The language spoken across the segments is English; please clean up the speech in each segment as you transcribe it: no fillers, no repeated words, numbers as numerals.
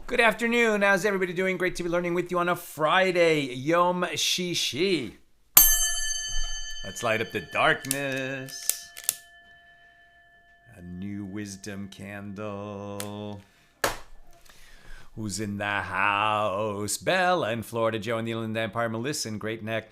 Good afternoon. How's everybody doing? Great to be learning with you on a Friday, Yom Shishi. Let's light up the darkness. A new wisdom candle. Who's in the house? Bella in Florida, Joe in the Inland Empire, Melissa in Great Neck,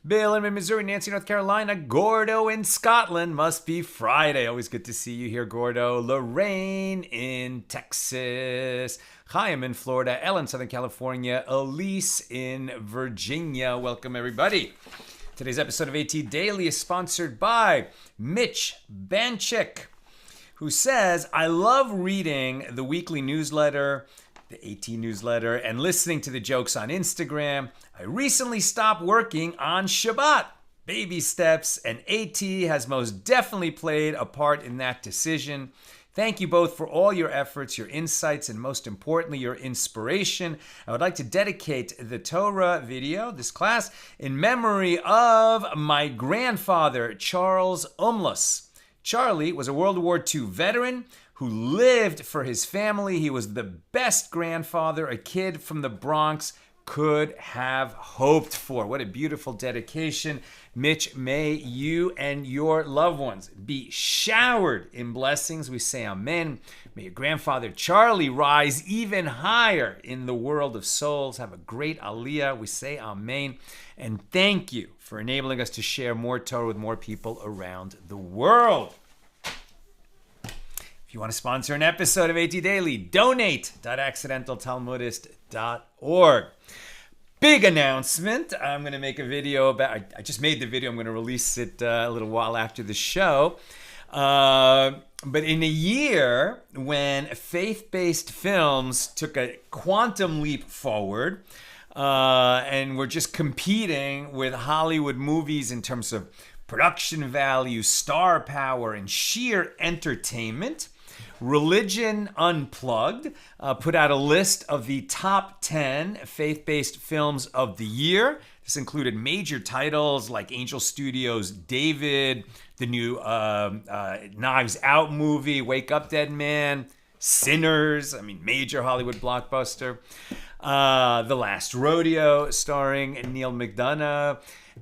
Bill in Missouri, Nancy, North Carolina, Gordo in Scotland. Must be Friday. Always good to see you here, Gordo. Lorraine in Texas, Chaim in Florida, Ellen, Southern California, Elise in Virginia. Welcome, everybody. Today's episode of AT Daily is sponsored by Mitch Banchik, who says, I love reading the weekly newsletter, the AT newsletter, and listening to the jokes on Instagram. I recently stopped working on Shabbat. Baby steps, and AT has most definitely played a part in that decision. Thank you both for all your efforts, your insights, and most importantly, your inspiration. I would like to dedicate the Torah video, this class, in memory of my grandfather, Charles Umlas. Charlie was a World War II veteran who lived for his family. He was the best grandfather a kid from the Bronx could have hoped for. What a beautiful dedication. Mitch, may you and your loved ones be showered in blessings. We say amen. May your grandfather Charlie rise even higher in the world of souls. Have a great aliyah. We say amen. And thank you for enabling us to share more Torah with more people around the world. If you want to sponsor an episode of AT Daily, donate.accidentaltalmudist.org. Big announcement. I'm going to make a video about, I just made the video. I'm going to release it a little while after the show. But in a year when faith-based films took a quantum leap forward, and we're just competing with Hollywood movies in terms of production value, star power, and sheer entertainment, Religion Unplugged put out a list of the top 10 faith-based films of the year. This included major titles like Angel Studios' David, the new Knives Out movie, Wake Up Dead Man, Sinners, major Hollywood blockbuster, The Last Rodeo starring Neil McDonough,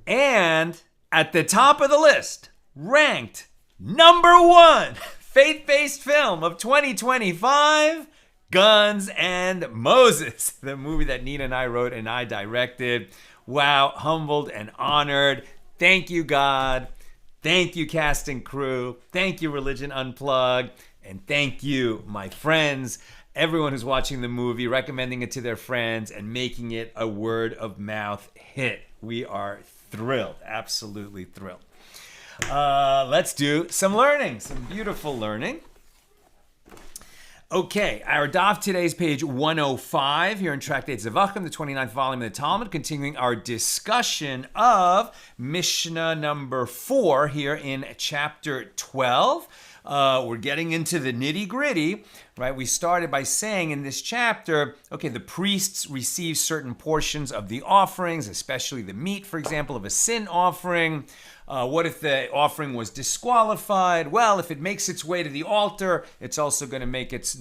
and at the top of the list, ranked number one, faith-based film of 2025, Guns and Moses, the movie that Nina and I wrote and I directed. Wow, humbled and honored. Thank you, God. Thank you, cast and crew. Thank you, Religion Unplugged. And thank you, my friends, everyone who's watching the movie, recommending it to their friends, and making it a word-of-mouth hit. We are thrilled, absolutely thrilled. Let's do some learning, some beautiful learning. Okay, our daf today is page 105 here in Tractate Zevachim, the 29th volume of the Talmud, continuing our discussion of Mishna number 4 here in chapter 12. We're getting into the nitty-gritty, right? We started by saying in this chapter, okay, the priests receive certain portions of the offerings, especially the meat, for example, of a sin offering. What if the offering was disqualified? Well, if it makes its way to the altar, it's also going to make its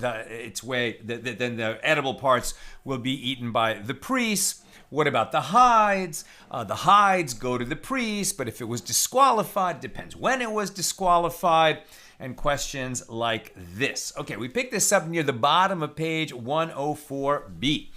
way, then the edible parts will be eaten by the priests. What about the hides? The hides go to the priest, but if it was disqualified, depends when it was disqualified, and questions like this. Okay, we picked this up near the bottom of page 104b.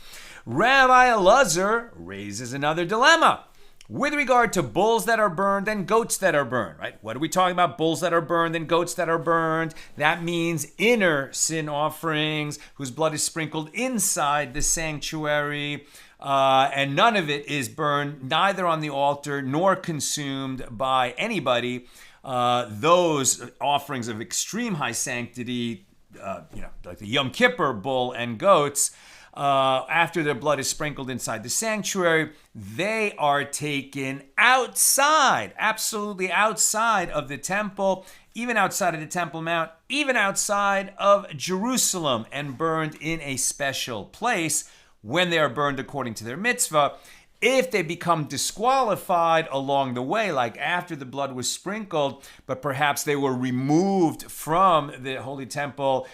Rabbi Elazar raises another dilemma. With regard to bulls that are burned and goats that are burned, right? What are we talking about? Bulls that are burned and goats that are burned. That means inner sin offerings whose blood is sprinkled inside the sanctuary. And none of it is burned neither on the altar nor consumed by anybody. Those offerings of extreme high sanctity, like the Yom Kippur bull and goats, after their blood is sprinkled inside the sanctuary, they are taken outside, absolutely outside of the temple, even outside of the Temple Mount, even outside of Jerusalem, and burned in a special place when they are burned according to their mitzvah. If they become disqualified along the way, like after the blood was sprinkled, but perhaps they were removed from the Holy Temple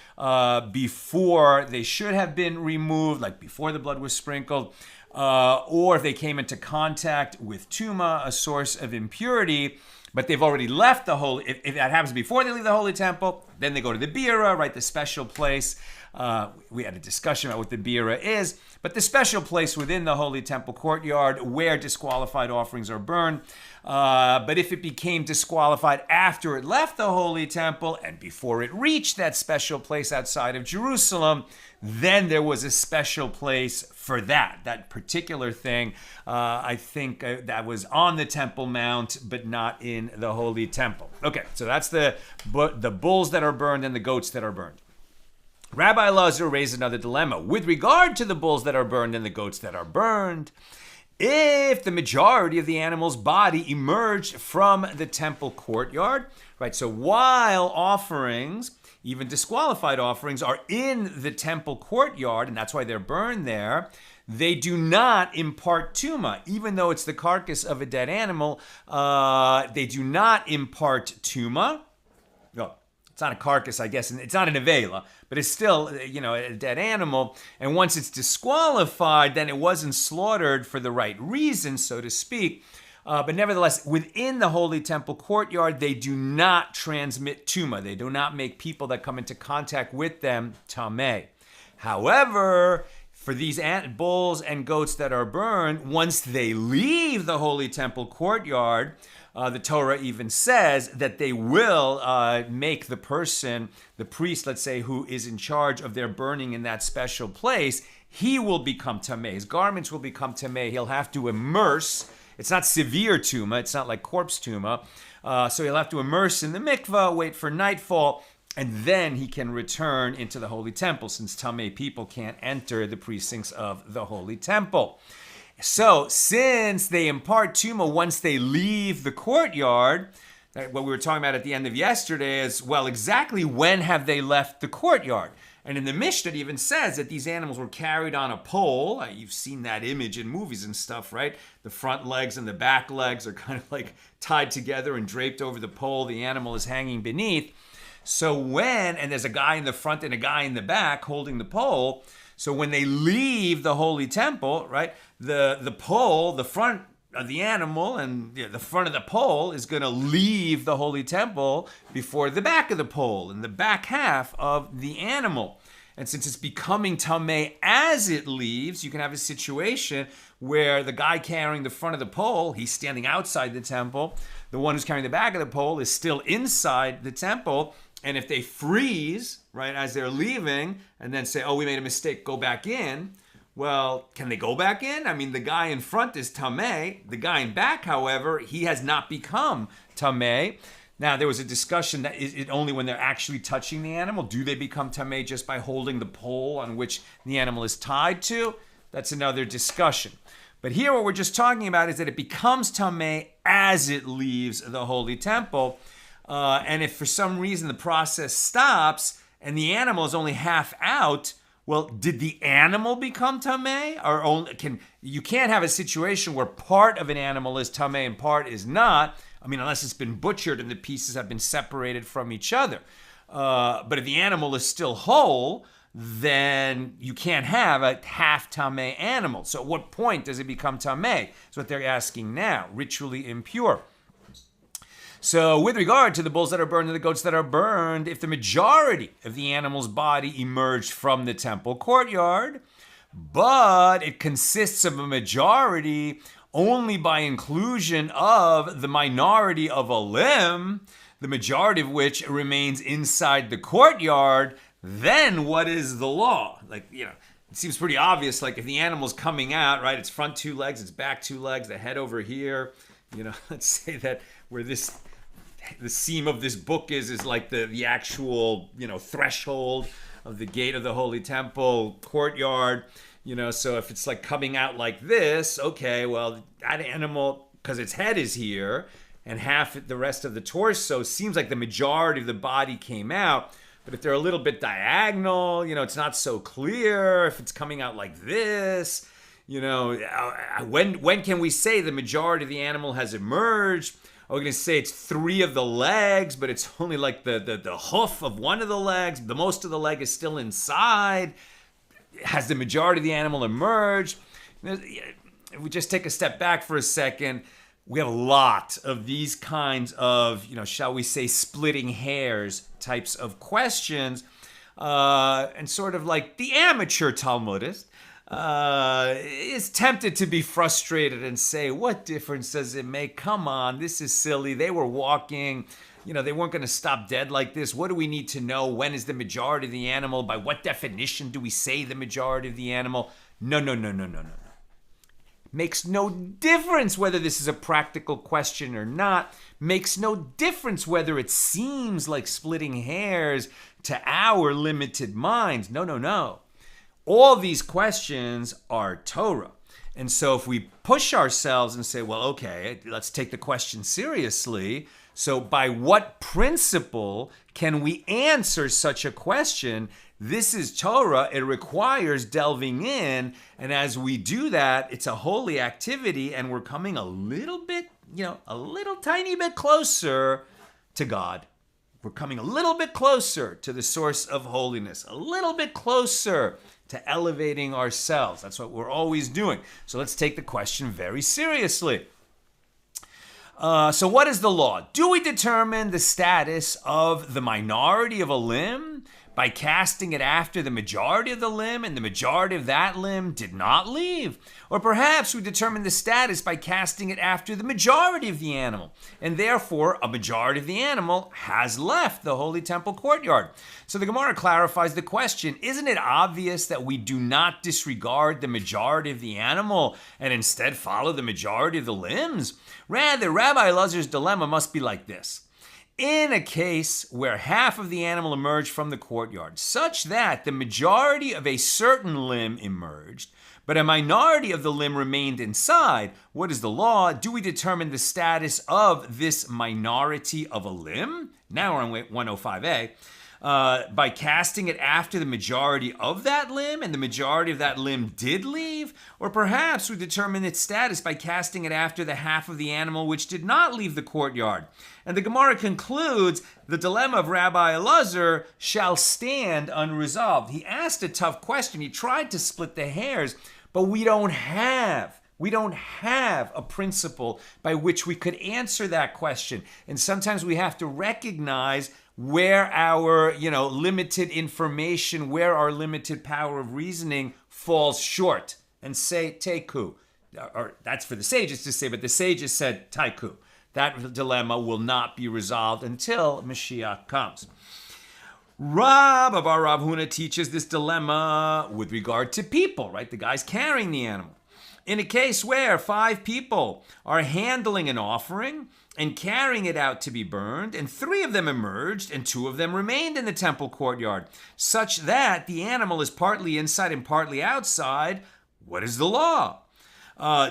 before they should have been removed, like before the blood was sprinkled, or if they came into contact with tuma, a source of impurity, but they've already left the holy, if that happens before they leave the Holy Temple, then they go to the bira, right, the special place. We had a discussion about what the bira is, but the special place within the Holy Temple courtyard where disqualified offerings are burned. But if it became disqualified after it left the Holy Temple and before it reached that special place outside of Jerusalem, then there was a special place for that particular thing. I think that was on the Temple Mount, but not in the Holy Temple. Okay, so that's the bulls that are burned and the goats that are burned. Rabbi Elazar raised another dilemma. With regard to the bulls that are burned and the goats that are burned, if the majority of the animal's body emerged from the temple courtyard, right? So while offerings, even disqualified offerings, are in the temple courtyard, and that's why they're burned there, they do not impart tuma. Even though it's the carcass of a dead animal, they do not impart tuma. No, it's not a carcass, I guess, and it's not an avela, but it's still, a dead animal. And once it's disqualified, then it wasn't slaughtered for the right reason, so to speak. But nevertheless, within the Holy Temple courtyard, they do not transmit tuma. They do not make people that come into contact with them tameh. However, for these bulls and goats that are burned, once they leave the Holy Temple courtyard, the Torah even says that they will make the person, the priest, let's say, who is in charge of their burning in that special place, he will become tameh. His garments will become tameh. He'll have to immerse. It's not severe tuma. It's not like corpse tuma. So he'll have to immerse in the mikvah, wait for nightfall, and then he can return into the Holy Temple, since tameh people can't enter the precincts of the Holy Temple. So, since they impart tuma once they leave the courtyard, what we were talking about at the end of yesterday is, well, exactly when have they left the courtyard? And in the Mishna, it even says that these animals were carried on a pole. You've seen that image in movies and stuff, right? The front legs and the back legs are kind of like tied together and draped over the pole. The animal is hanging beneath. So and there's a guy in the front and a guy in the back holding the pole. So when they leave the Holy Temple, right, the pole, the front of the animal and the front of the pole is going to leave the Holy Temple before the back of the pole and the back half of the animal. And since it's becoming tameh as it leaves, you can have a situation where the guy carrying the front of the pole, he's standing outside the temple. The one who's carrying the back of the pole is still inside the temple. And if they freeze, right, as they're leaving and then say, oh, we made a mistake, go back in. Well, can they go back in? I mean, the guy in front is tameh. The guy in back, however, he has not become tameh. Now, there was a discussion that is it only when they're actually touching the animal? Do they become tameh just by holding the pole on which the animal is tied to? That's another discussion. But here what we're just talking about is that it becomes tameh as it leaves the Holy Temple. And if for some reason the process stops and the animal is only half out, well, did the animal become tameh? Or you can't have a situation where part of an animal is tameh and part is not. I mean, unless it's been butchered and the pieces have been separated from each other. But if the animal is still whole, then you can't have a half tameh animal. So at what point does it become tameh? That's what they're asking now. Ritually impure. So with regard to the bulls that are burned and the goats that are burned, if the majority of the animal's body emerged from the temple courtyard, but it consists of a majority only by inclusion of the minority of a limb, the majority of which remains inside the courtyard, then what is the law? Like, it seems pretty obvious. Like if the animal's coming out, right, its front 2 legs, its back 2 legs, the head over here, let's say that where the seam of this book is like the actual, threshold of the gate of the Holy Temple, courtyard, so if it's like coming out like this, okay, well, that animal, because its head is here and half the rest of the torso, seems like the majority of the body came out. But if they're a little bit diagonal, it's not so clear. If it's coming out like this, when can we say the majority of the animal has emerged? Are we going to say it's 3 of the legs, but it's only like the hoof of one of the legs? The most of the leg is still inside. Has the majority of the animal emerged? If we just take a step back for a second, we have a lot of these kinds of, shall we say, splitting hairs types of questions. And sort of like the amateur Talmudist is tempted to be frustrated and say, what difference does it make? Come on, this is silly. They were walking. They weren't going to stop dead like this. What do we need to know? When is the majority of the animal? By what definition do we say the majority of the animal? No. Makes no difference whether this is a practical question or not. Makes no difference whether it seems like splitting hairs to our limited minds. No. All these questions are Torah. And so if we push ourselves and say, well, okay, let's take the question seriously. So by what principle can we answer such a question? This is Torah. It requires delving in. And as we do that, it's a holy activity. And we're coming a little bit, a little tiny bit closer to God. We're coming a little bit closer to the source of holiness, a little bit closer to elevating ourselves. That's what we're always doing. So let's take the question very seriously. So what is the law? Do we determine the status of the minority of a limb by casting it after the majority of the limb and the majority of that limb did not leave? Or perhaps we determine the status by casting it after the majority of the animal, and therefore a majority of the animal has left the Holy Temple courtyard. So the Gemara clarifies the question. Isn't it obvious that we do not disregard the majority of the animal and instead follow the majority of the limbs? Rather, Rabbi Elazar's dilemma must be like this. In a case where half of the animal emerged from the courtyard, such that the majority of a certain limb emerged, but a minority of the limb remained inside, what is the law? Do we determine the status of this minority of a limb? Now we're on 105a. By casting it after the majority of that limb and the majority of that limb did leave? Or perhaps we determine its status by casting it after the half of the animal which did not leave the courtyard. And the Gemara concludes the dilemma of Rabbi Elazar shall stand unresolved. He asked a tough question. He tried to split the hairs, but we don't have a principle by which we could answer that question. And sometimes we have to recognize where our, limited information, where our limited power of reasoning falls short and say, teku. Or that's for the sages to say, but the sages said, taiku. That dilemma will not be resolved until Mashiach comes. Rav Bar Huna teaches this dilemma with regard to people, right? The guy's carrying the animal. In a case where 5 people are handling an offering and carrying it out to be burned, and 3 of them emerged and 2 of them remained in the temple courtyard, such that the animal is partly inside and partly outside, what is the law?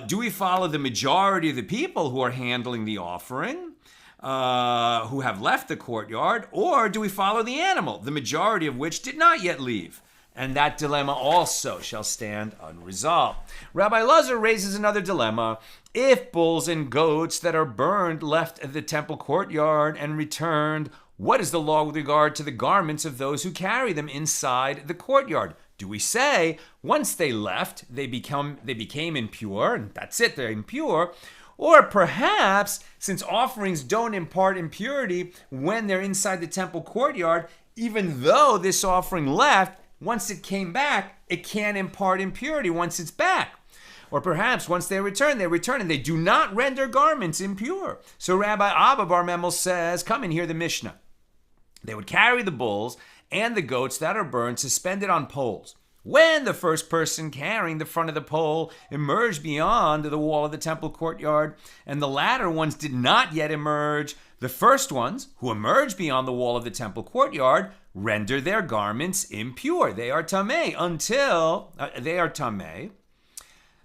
Do we follow the majority of the people who are handling the offering, who have left the courtyard, or do we follow the animal, the majority of which did not yet leave? And that dilemma also shall stand unresolved. Rabbi Elazar raises another dilemma. If bulls and goats that are burned left the temple courtyard and returned, what is the law with regard to the garments of those who carry them inside the courtyard? Do we say once they left, they became impure, and that's it, they're impure? Or perhaps, since offerings don't impart impurity when they're inside the temple courtyard, even though this offering left, once it came back, it can't impart impurity once it's back. Or perhaps once they return and they do not render garments impure. So Rabbi Abba Bar Memel says, come and hear the Mishnah. They would carry the bulls and the goats that are burned suspended on poles. When the first person carrying the front of the pole emerged beyond the wall of the temple courtyard, and the latter ones did not yet emerge, the first ones, who emerged beyond the wall of the temple courtyard, render their garments impure. They are tameh until they are tameh.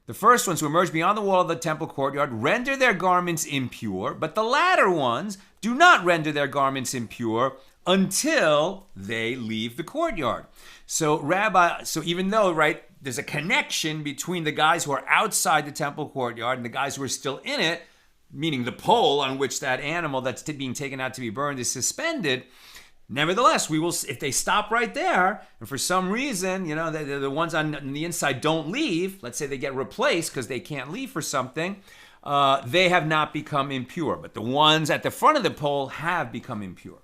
The first ones who emerge beyond the wall of the temple courtyard render their garments impure, but the latter ones do not render their garments impure until they leave the courtyard. So even though, right, there's a connection between the guys who are outside the temple courtyard and the guys who are still in it, meaning the pole on which that animal that's being taken out to be burned is suspended, nevertheless, we will, if they stop right there, and for some reason, the ones on the inside don't leave, let's say they get replaced because they can't leave for something, they have not become impure. But the ones at the front of the pole have become impure.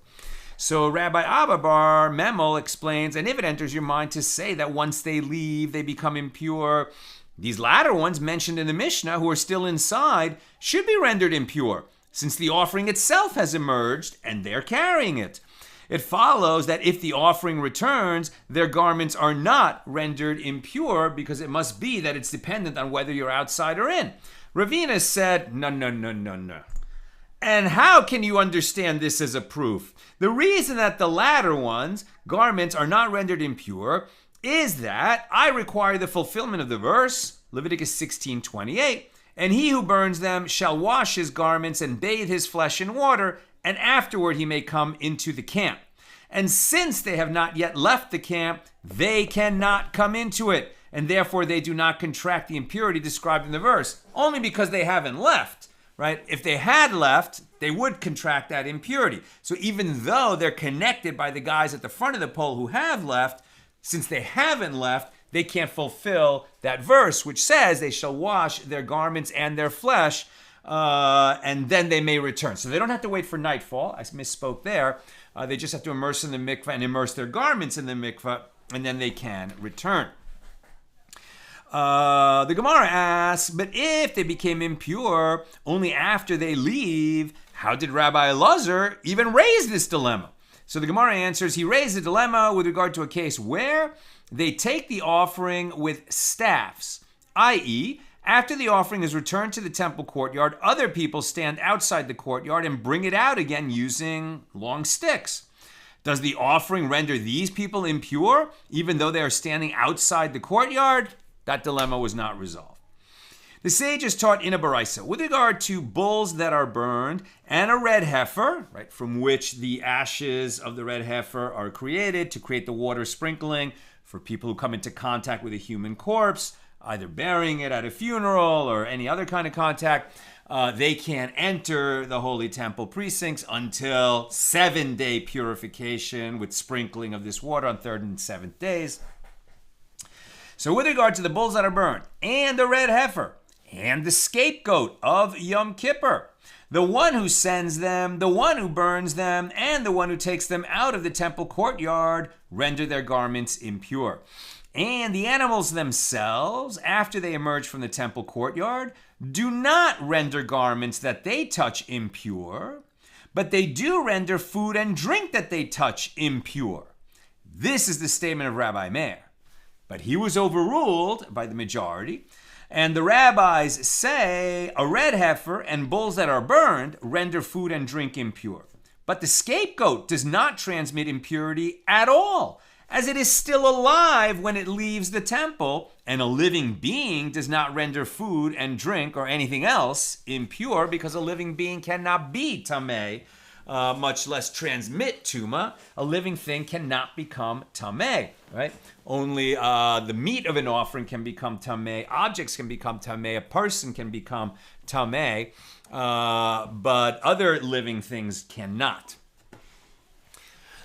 So Rabbi Abba Bar Memel explains, and if it enters your mind to say that once they leave, they become impure, these latter ones mentioned in the Mishnah who are still inside should be rendered impure, since the offering itself has emerged and they're carrying it. It follows that if the offering returns, their garments are not rendered impure because it must be that it's dependent on whether you're outside or in. Ravina said, no. And how can you understand this as a proof? The reason that the latter ones' garments are not rendered impure is that I require the fulfillment of the verse, Leviticus 16:28, and he who burns them shall wash his garments and bathe his flesh in water, and afterward he may come into the camp. And since they have not yet left the camp, they cannot come into it, and therefore they do not contract the impurity described in the verse, only because they haven't left. Right? If they had left, they would contract that impurity. So even though they're connected by the guys at the front of the pole who have left, since they haven't left, they can't fulfill that verse, which says they shall wash their garments and their flesh, and then they may return. So they don't have to wait for nightfall. I misspoke there. They just have to immerse in the mikveh and immerse their garments in the mikveh, and then they can return. The Gemara asks, but if they became impure only after they leave, how did Rabbi Elazar even raise this dilemma? So the Gemara answers, he raised the dilemma with regard to a case where they take the offering with staffs, i.e., after the offering is returned to the temple courtyard, other people stand outside the courtyard and bring it out again using long sticks. Does the offering render these people impure, even though they are standing outside the courtyard? That dilemma was not resolved. The sages taught in a baraisa with regard to bulls that are burned and a red heifer, right, from which the ashes of the red heifer are created to create the water sprinkling for people who come into contact with a human corpse, either burying it at a funeral or any other kind of contact. They can't enter the holy temple precincts until 7-day purification with sprinkling of this water on 3rd and 7th days. So with regard to the bulls that are burned, and the red heifer, and the scapegoat of Yom Kippur, the one who sends them, the one who burns them, and the one who takes them out of the temple courtyard render their garments impure. And the animals themselves, after they emerge from the temple courtyard, do not render garments that they touch impure, but they do render food and drink that they touch impure. This is the statement of Rabbi Meir. But he was overruled by the majority, and the rabbis say a red heifer and bulls that are burned render food and drink impure. But the scapegoat does not transmit impurity at all, as it is still alive when it leaves the temple, and a living being does not render food and drink or anything else impure, because a living being cannot be tameh, much less transmit tuma. A living thing cannot become tameh, right? Only the meat of an offering can become tameh. Objects can become tameh. A person can become tameh, but other living things cannot.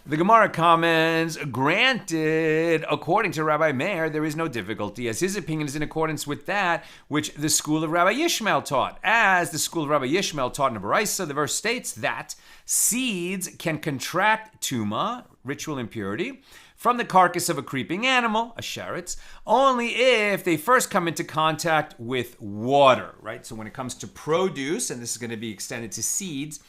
The Gemara comments, granted, according to Rabbi Meir, there is no difficulty, as his opinion is in accordance with that which the school of Rabbi Yishmael taught. As the school of Rabbi Yishmael taught in a baraisa, the verse states that seeds can contract tuma, ritual impurity, from the carcass of a creeping animal, a sheretz, only if they first come into contact with water, right? So when it comes to produce, and this is going to be extended to seeds,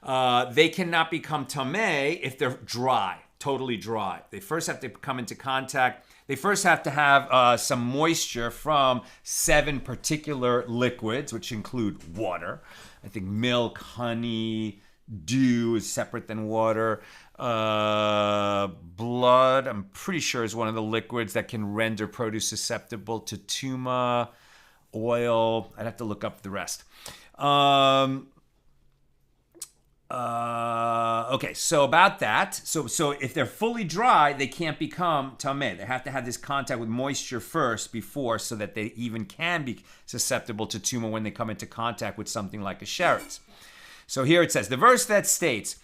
they cannot become tameh if they're dry, totally dry. They first have to come into contact. They first have to have some moisture from 7 particular liquids, which include water. I think milk, honey, dew is separate than water. Blood, I'm pretty sure, is one of the liquids that can render produce susceptible to tuma. Oil, I'd have to look up the rest. Okay, so about that. So if they're fully dry, they can't become tameh. They have to have this contact with moisture first before, so that they even can be susceptible to tuma when they come into contact with something like a sheretz. So here it says, the verse that states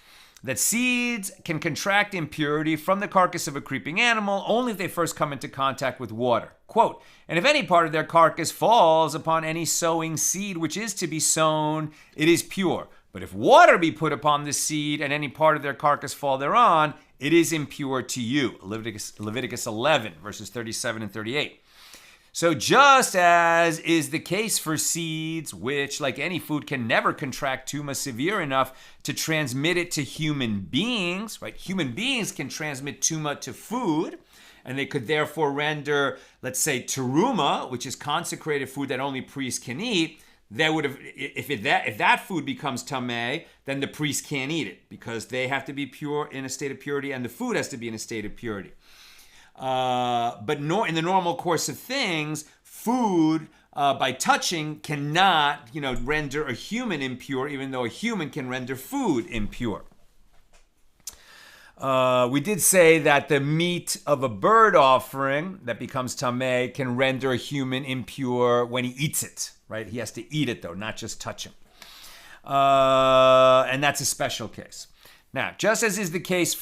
that seeds can contract impurity from the carcass of a creeping animal only if they first come into contact with water. Quote, and if any part of their carcass falls upon any sowing seed which is to be sown, it is pure. But if water be put upon the seed and any part of their carcass fall thereon, it is impure to you. Leviticus 11, verses 37 and 38. So just as is the case for seeds, which, like any food, can never contract tuma severe enough to transmit it to human beings, right? Human beings can transmit tuma to food, and they could therefore render, let's say, teruma, which is consecrated food that only priests can eat. They would have, if that food becomes tameh, then the priest can't eat it because they have to be pure, in a state of purity, and the food has to be in a state of purity. But in the normal course of things, food by touching cannot, render a human impure, even though a human can render food impure. We did say that the meat of a bird offering that becomes tameh can render a human impure when he eats it, right? He has to eat it though, not just touch him. And that's a special case. Now, just as is the case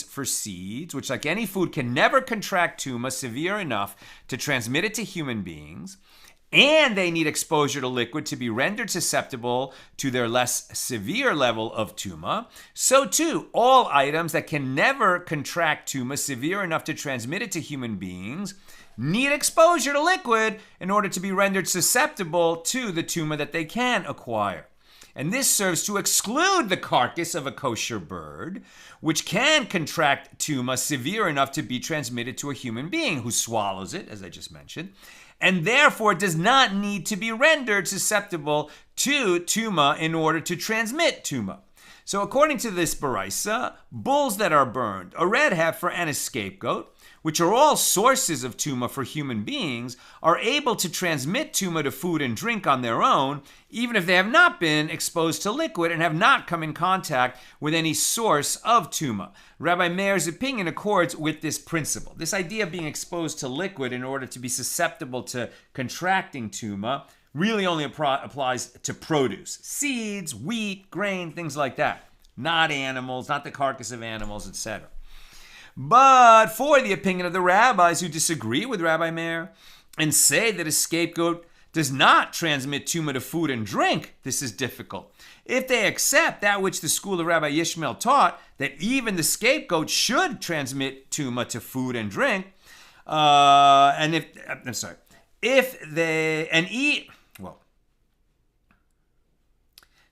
for seeds, which, like any food, can never contract tuma severe enough to transmit it to human beings, and they need exposure to liquid to be rendered susceptible to their less severe level of tuma, so too, all items that can never contract tuma severe enough to transmit it to human beings need exposure to liquid in order to be rendered susceptible to the tuma that they can acquire. And this serves to exclude the carcass of a kosher bird, which can contract tuma severe enough to be transmitted to a human being who swallows it, as I just mentioned, and therefore does not need to be rendered susceptible to tuma in order to transmit tuma. So according to this baraisa, bulls that are burned, a red heifer, and a scapegoat, which are all sources of tuma for human beings, are able to transmit tuma to food and drink on their own, even if they have not been exposed to liquid and have not come in contact with any source of tuma. Rabbi Meir's opinion accords with this principle. This idea of being exposed to liquid in order to be susceptible to contracting tuma really only applies to produce. Seeds, wheat, grain, things like that. Not animals, not the carcass of animals, etc. But for the opinion of the rabbis who disagree with Rabbi Meir and say that a scapegoat does not transmit tuma to food and drink, this is difficult. If they accept that which the school of Rabbi Yishmael taught, that even the scapegoat should transmit tuma to food and drink,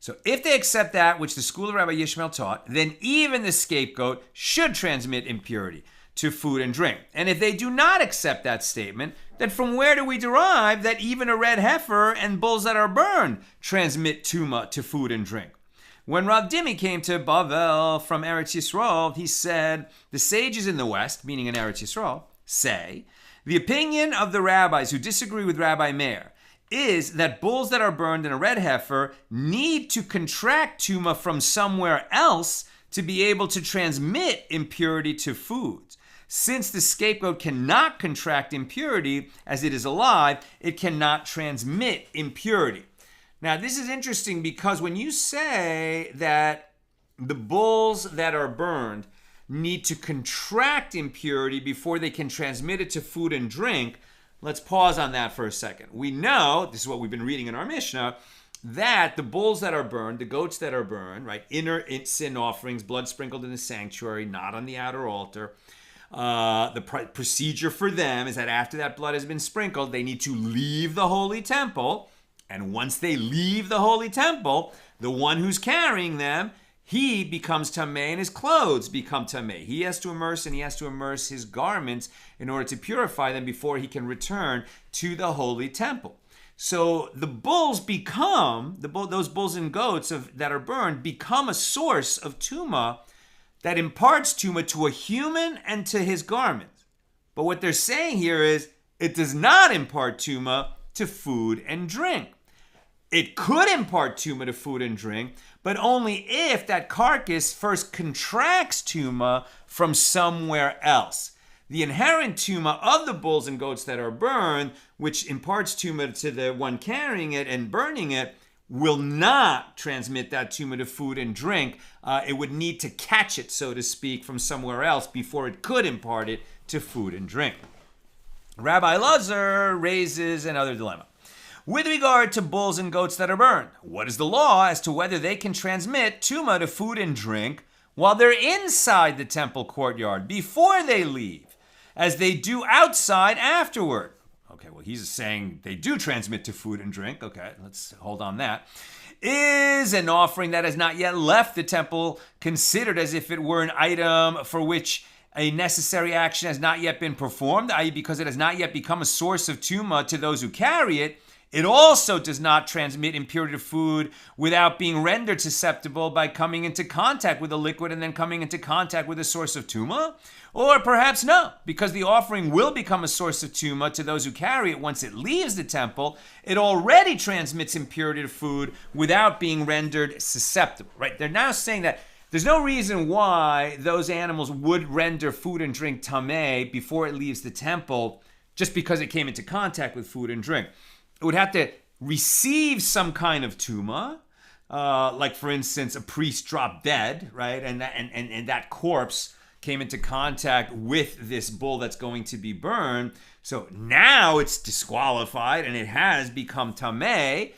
So if they accept that which the school of Rabbi Yishmael taught, then even the scapegoat should transmit impurity to food and drink. And if they do not accept that statement, then from where do we derive that even a red heifer and bulls that are burned transmit tuma to food and drink? When Rav Dimi came to Bavel from Eretz Yisrael, he said, the sages in the West, meaning in Eretz Yisrael, say, the opinion of the rabbis who disagree with Rabbi Meir is that bulls that are burned in a red heifer need to contract tuma from somewhere else to be able to transmit impurity to foods. Since the scapegoat cannot contract impurity as it is alive, it cannot transmit impurity. Now, this is interesting because when you say that the bulls that are burned need to contract impurity before they can transmit it to food and drink, let's pause on that for a second. We know, this is what we've been reading in our Mishna, that the bulls that are burned, the goats that are burned, right, inner sin offerings, blood sprinkled in the sanctuary, not on the outer altar. The procedure for them is that after that blood has been sprinkled, they need to leave the holy temple. And once they leave the holy temple, the one who's carrying them, he becomes tameh and his clothes become tameh. He has to immerse and he has to immerse his garments in order to purify them before he can return to the holy temple. So the bulls become, those bulls and goats that are burned become a source of tumah that imparts tumah to a human and to his garments. But what they're saying here is it does not impart tumah to food and drink. It could impart tumah to food and drink, but only if that carcass first contracts tumah from somewhere else. The inherent tumah of the bulls and goats that are burned, which imparts tumah to the one carrying it and burning it, will not transmit that tumah to food and drink. It would need to catch it, so to speak, from somewhere else before it could impart it to food and drink. Rabbi Elazar raises another dilemma. With regard to bulls and goats that are burned, what is the law as to whether they can transmit tumah to food and drink while they're inside the temple courtyard before they leave, as they do outside afterward? Okay, well, he's saying they do transmit to food and drink. Okay, let's hold on that. Is an offering that has not yet left the temple considered as if it were an item for which a necessary action has not yet been performed, i.e. because it has not yet become a source of tumah to those who carry it? It also does not transmit impurity to food without being rendered susceptible by coming into contact with a liquid and then coming into contact with a source of tumah? Or perhaps no, because the offering will become a source of tumah to those who carry it once it leaves the temple. It already transmits impurity to food without being rendered susceptible, right? They're now saying that there's no reason why those animals would render food and drink tameh before it leaves the temple just because it came into contact with food and drink. It would have to receive some kind of tumah, like for instance, a priest dropped dead, right? And that corpse came into contact with this bull that's going to be burned. So now it's disqualified and it has become tameh,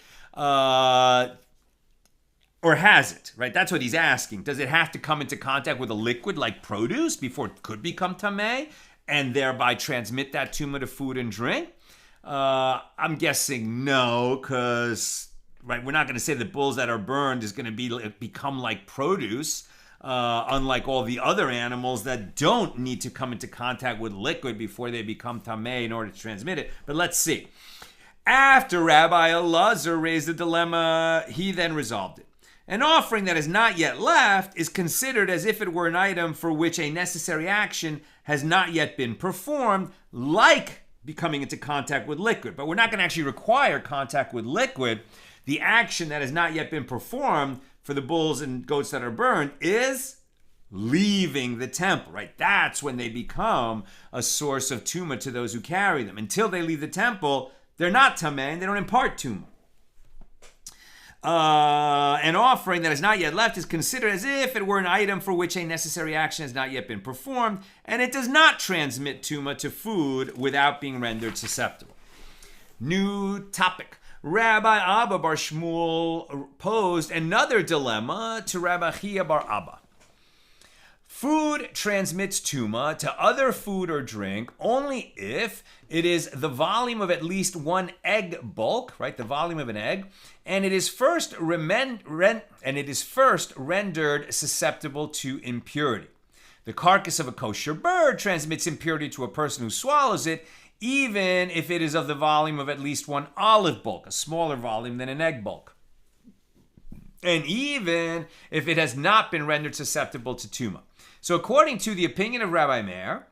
or has it, right? That's what he's asking. Does it have to come into contact with a liquid like produce before it could become tameh and thereby transmit that tumah to food and drink? I'm guessing no, because right, we're not going to say that bulls that are burned is going to become like produce, unlike all the other animals that don't need to come into contact with liquid before they become tameh in order to transmit it. But let's see. After Rabbi Elazar raised the dilemma, he then resolved it. An offering that has not yet left is considered as if it were an item for which a necessary action has not yet been performed, like becoming into contact with liquid. But we're not going to actually require contact with liquid. The action that has not yet been performed for the bulls and goats that are burned is leaving the temple, right? That's when they become a source of tumah to those who carry them. Until they leave the temple, they're not tameh and they don't impart tumah. An offering that has not yet left is considered as if it were an item for which a necessary action has not yet been performed, and it does not transmit tumah to food without being rendered susceptible. New topic. Rabbi Abba bar Shmuel posed another dilemma to Rabbi Chia bar Abba. Food transmits tumah to other food or drink only if it is the volume of at least one egg bulk, right? The volume of an egg, and it is first rendered susceptible to impurity. The carcass of a kosher bird transmits impurity to a person who swallows it, even if it is of the volume of at least one olive bulk, a smaller volume than an egg bulk. And even if it has not been rendered susceptible to tumah. So according to the opinion of Rabbi Meir,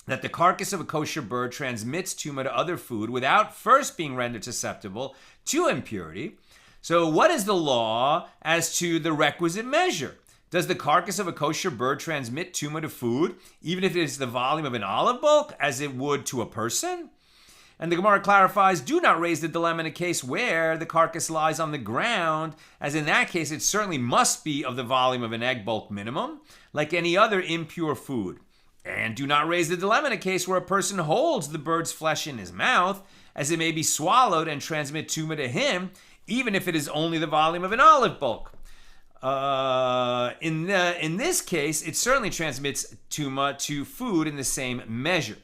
that the carcass of a kosher bird transmits tumah to other food without first being rendered susceptible to impurity. So what is the law as to the requisite measure? Does the carcass of a kosher bird transmit tumah to food, even if it is the volume of an olive bulk, as it would to a person? And the Gemara clarifies, do not raise the dilemma in a case where the carcass lies on the ground, as in that case it certainly must be of the volume of an egg bulk minimum, like any other impure food. And do not raise the dilemma in a case where a person holds the bird's flesh in his mouth, as it may be swallowed and transmit tumah to him, even if it is only the volume of an olive bulk. In this case, it certainly transmits tuma to food in the same measure.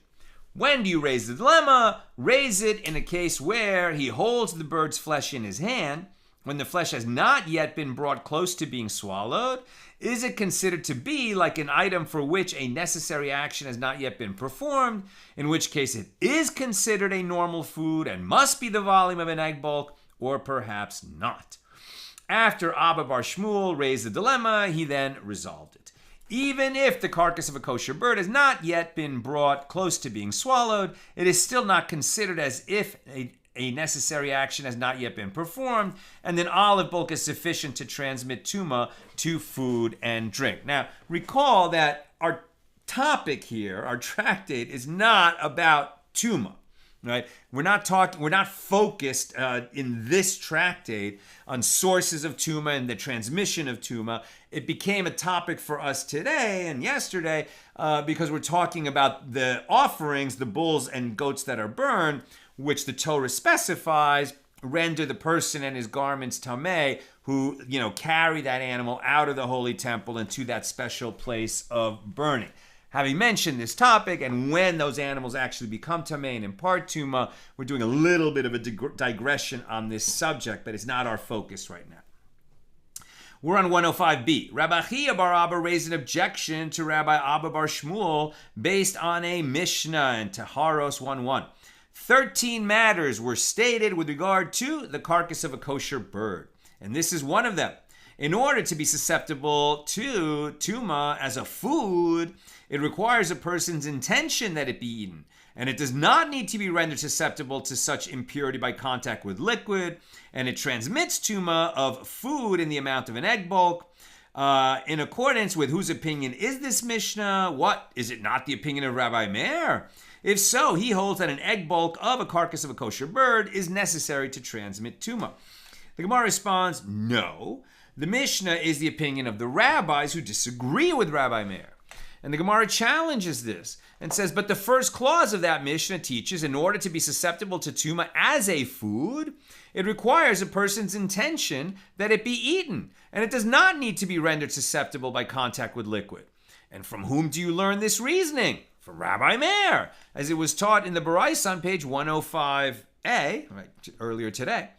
When do you raise the dilemma? Raise it in a case where he holds the bird's flesh in his hand, when the flesh has not yet been brought close to being swallowed. Is it considered to be like an item for which a necessary action has not yet been performed, in which case it is considered a normal food and must be the volume of an egg bulk, or perhaps not? After Abba Bar Shmuel raised the dilemma, he then resolved it. Even if the carcass of a kosher bird has not yet been brought close to being swallowed, it is still not considered as if a necessary action has not yet been performed, and then olive bulk is sufficient to transmit tuma to food and drink. Now, recall that our topic here, our tractate, is not about tuma. Right? We're not focused in this tractate on sources of tuma and the transmission of tuma. It became a topic for us today and yesterday because we're talking about the offerings, the bulls and goats that are burned, which the Torah specifies render the person and his garments tameh, who carry that animal out of the holy temple into that special place of burning. Having mentioned this topic and when those animals actually become tameh and impart tuma, we're doing a little bit of a digression on this subject, but it's not our focus right now. We're on 105b. Rabbi Chia bar Abba raised an objection to Rabbi Abba bar Shmuel based on a Mishna in Taharos 1:1. 13 matters were stated with regard to the carcass of a kosher bird, and this is one of them. In order to be susceptible to tuma as a food, it requires a person's intention that it be eaten, and it does not need to be rendered susceptible to such impurity by contact with liquid, and it transmits tuma of food in the amount of an egg bulk. In accordance with whose opinion is this Mishnah? What? Is it not the opinion of Rabbi Meir? If so, he holds that an egg bulk of a carcass of a kosher bird is necessary to transmit tuma. The Gemara responds, no. The Mishnah is the opinion of the rabbis who disagree with Rabbi Meir. And the Gemara challenges this and says, but the first clause of that Mishnah teaches in order to be susceptible to tuma as a food, it requires a person's intention that it be eaten, and it does not need to be rendered susceptible by contact with liquid. And from whom do you learn this reasoning? From Rabbi Meir, as it was taught in the Baraisa on page 105a, right, earlier today.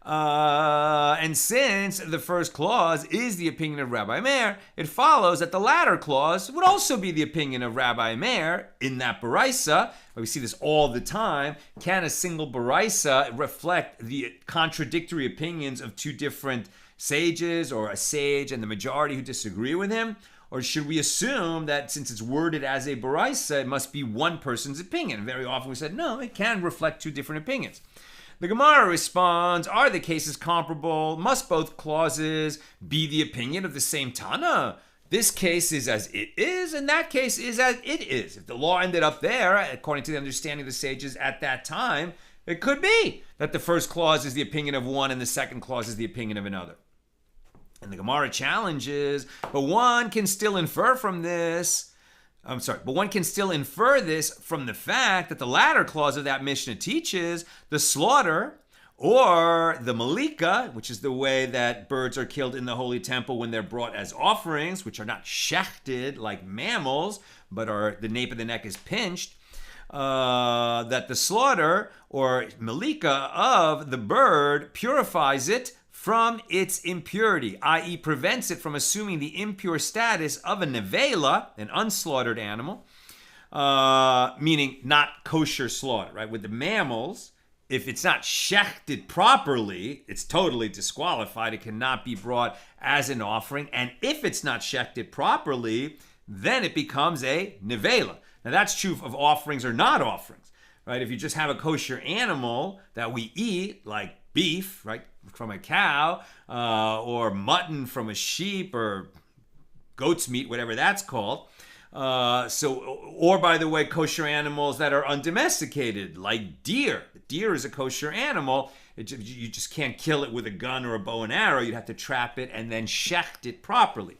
And since the first clause is the opinion of Rabbi Meir, it follows that the latter clause would also be the opinion of Rabbi Meir in that Baraisa. We see this all the time. Can a single Baraisa reflect the contradictory opinions of two different sages, or a sage and the majority who disagree with him? Or should we assume that since it's worded as a Baraisa, it must be one person's opinion? And very often we said, no, it can reflect two different opinions. The Gemara responds, are the cases comparable? Must both clauses be the opinion of the same Tana? This case is as it is, and that case is as it is. If the law ended up there, according to the understanding of the sages at that time, it could be that the first clause is the opinion of one and the second clause is the opinion of another. And the Gemara challenges, but one can still infer this from the fact that the latter clause of that Mishnah teaches the slaughter or the malika, which is the way that birds are killed in the Holy Temple when they're brought as offerings, which are not shechted like mammals, but are the nape of the neck is pinched, that the slaughter or malika of the bird purifies it from its impurity, i.e. prevents it from assuming the impure status of a nevela, an unslaughtered animal, meaning not kosher slaughter, right? With the mammals, if it's not shechted properly, it's totally disqualified. It cannot be brought as an offering. And if it's not shechted properly, then it becomes a nevela. Now that's true of offerings or not offerings, right? If you just have a kosher animal that we eat, like beef, right, from a cow, or mutton from a sheep, or goat's meat, whatever that's called. Or by the way, kosher animals that are undomesticated, like deer. Deer is a kosher animal. You just can't kill it with a gun or a bow and arrow. You'd have to trap it and then shecht it properly.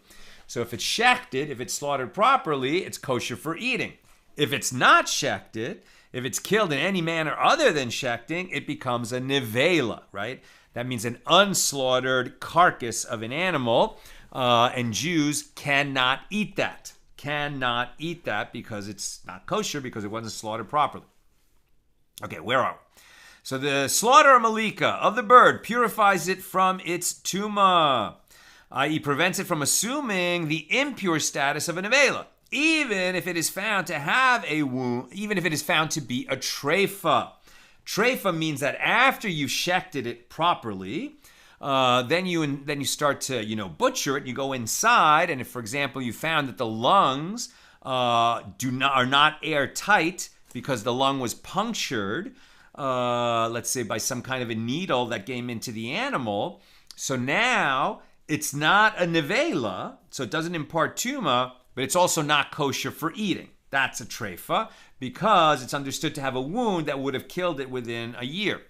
So if it's shechted, if it's slaughtered properly, it's kosher for eating. If it's not shechted, if it's killed in any manner other than shechting, it becomes a nevela, right? That means an unslaughtered carcass of an animal. And Jews cannot eat that. Cannot eat that because it's not kosher, because it wasn't slaughtered properly. Okay, where are we? So the slaughter or malika of the bird purifies it from its tumah, i.e. prevents it from assuming the impure status of a nevela, even if it is found to have a wound, even if it is found to be a treifa. Treifa means that after you've shechted it properly, then you start to butcher it. You go inside, and if, for example, you found that the lungs are not airtight because the lung was punctured, let's say by some kind of a needle that came into the animal. So now it's not a nevela, so it doesn't impart tuma, but it's also not kosher for eating. That's a treifa because it's understood to have a wound that would have killed it within a year.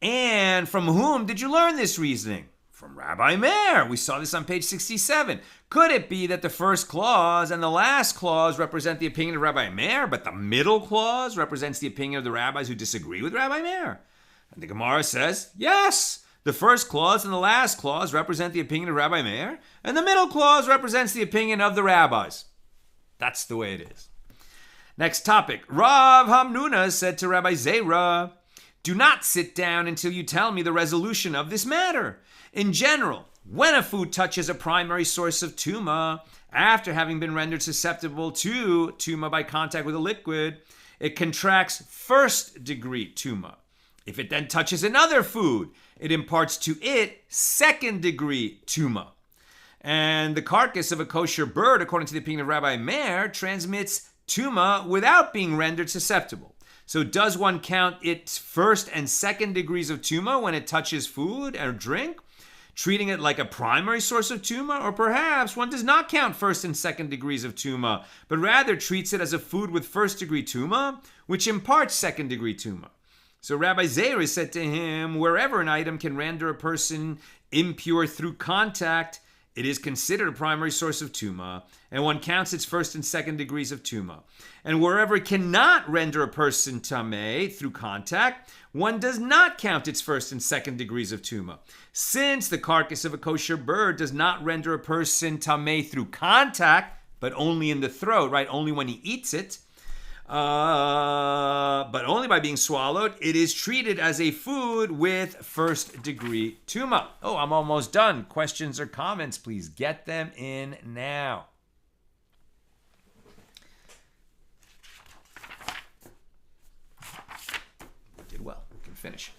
And from whom did you learn this reasoning? From Rabbi Meir. We saw this on page 67. Could it be that the first clause and the last clause represent the opinion of Rabbi Meir, but the middle clause represents the opinion of the rabbis who disagree with Rabbi Meir? And the Gemara says, yes, the first clause and the last clause represent the opinion of Rabbi Meir, and the middle clause represents the opinion of the rabbis. That's the way it is. Next topic. Rav Hamnuna said to Rabbi Zera, do not sit down until you tell me the resolution of this matter. In general, when a food touches a primary source of tuma, after having been rendered susceptible to tuma by contact with a liquid, it contracts first-degree tuma. If it then touches another food, it imparts to it second-degree tuma. And the carcass of a kosher bird, according to the opinion of Rabbi Meir, transmits tuma without being rendered susceptible. So does one count its first and second degrees of tuma when it touches food or drink, treating it like a primary source of tuma? Or perhaps one does not count first and second degrees of tuma, but rather treats it as a food with first degree tuma, which imparts second degree tuma. So Rabbi Zera said to him, wherever an item can render a person impure through contact, it is considered a primary source of tuma, and one counts its first and second degrees of tuma. And wherever it cannot render a person tameh through contact, one does not count its first and second degrees of tuma. Since the carcass of a kosher bird does not render a person tameh through contact, but only in the throat, right? Only when he eats it, but only by being swallowed, it is treated as a food with first degree tuma. Oh, I'm almost done. Questions or comments, please get them in now. Did well. We can finish.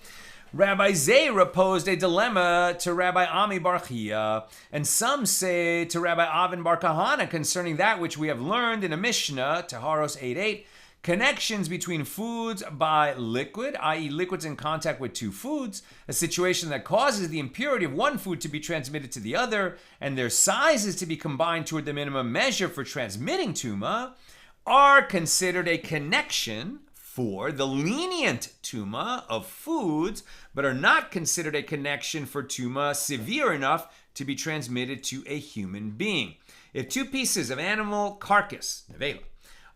Rabbi Zera posed a dilemma to Rabbi Ami Bar Chia, and some say to Rabbi Avin Bar Kahana concerning that which we have learned in a Mishna, Taharos 8:8, connections between foods by liquid, i.e. liquids in contact with two foods, a situation that causes the impurity of one food to be transmitted to the other, and their sizes to be combined toward the minimum measure for transmitting tuma, are considered a connection for the lenient tuma of foods, but are not considered a connection for tuma severe enough to be transmitted to a human being. If two pieces of animal carcass, nevela,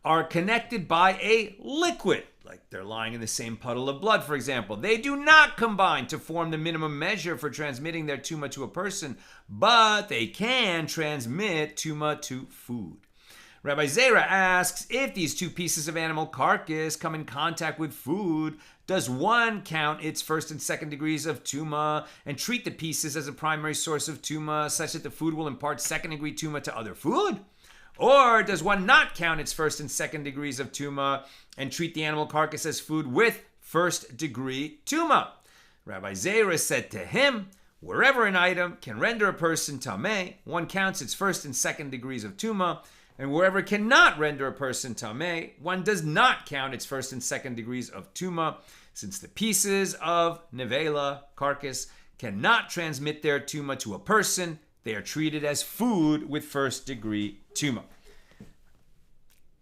are connected by a liquid, like they're lying in the same puddle of blood, for example, they do not combine to form the minimum measure for transmitting their tuma to a person, but they can transmit tuma to food. Rabbi Zera asks, if these two pieces of animal carcass come in contact with food, does one count its first and second degrees of tuma and treat the pieces as a primary source of tuma such that the food will impart second degree tuma to other food? Or does one not count its first and second degrees of tuma and treat the animal carcass as food with first degree tuma? Rabbi Zera said to him, wherever an item can render a person tameh, one counts its first and second degrees of tuma, and wherever it cannot render a person tameh, one does not count its first and second degrees of tuma, since the pieces of nevela, carcass, cannot transmit their tuma to a person. They are treated as food with first degree tuma.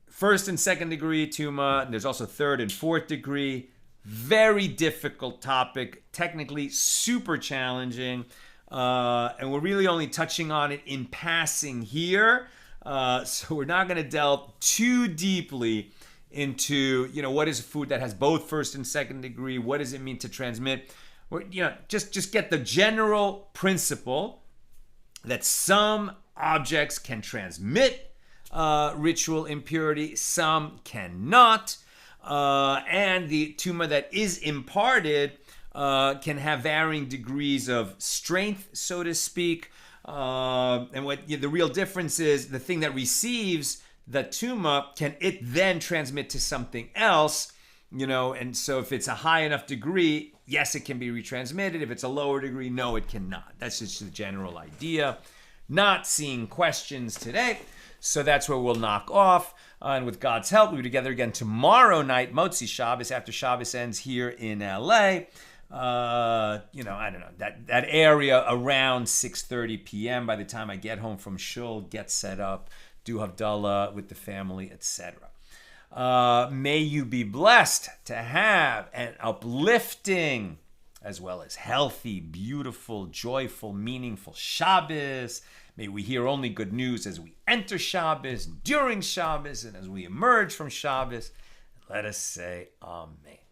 First and second degree tuma, and there's also third and fourth degree. Very difficult topic, technically super challenging, and we're really only touching on it in passing here. So we're not going to delve too deeply into, what is a food that has both first and second degree? What does it mean to transmit? just get the general principle that some objects can transmit ritual impurity, some cannot, and the tumah that is imparted can have varying degrees of strength, so to speak. And what the real difference is, the thing that receives the tumah, can it then transmit to something else? And so if it's a high enough degree, yes, it can be retransmitted. If it's a lower degree, no, it cannot. That's just the general idea. Not seeing questions today, so that's where we'll knock off. And with God's help, we'll be together again tomorrow night, Motzi Shabbos, after Shabbos ends here in LA. I don't know, that area around 6:30 p.m. by the time I get home from shul, get set up, do Havdalah with the family, etc. May you be blessed to have an uplifting as well as healthy, beautiful, joyful, meaningful Shabbos. May we hear only good news as we enter Shabbos, during Shabbos, and as we emerge from Shabbos. Let us say Amen.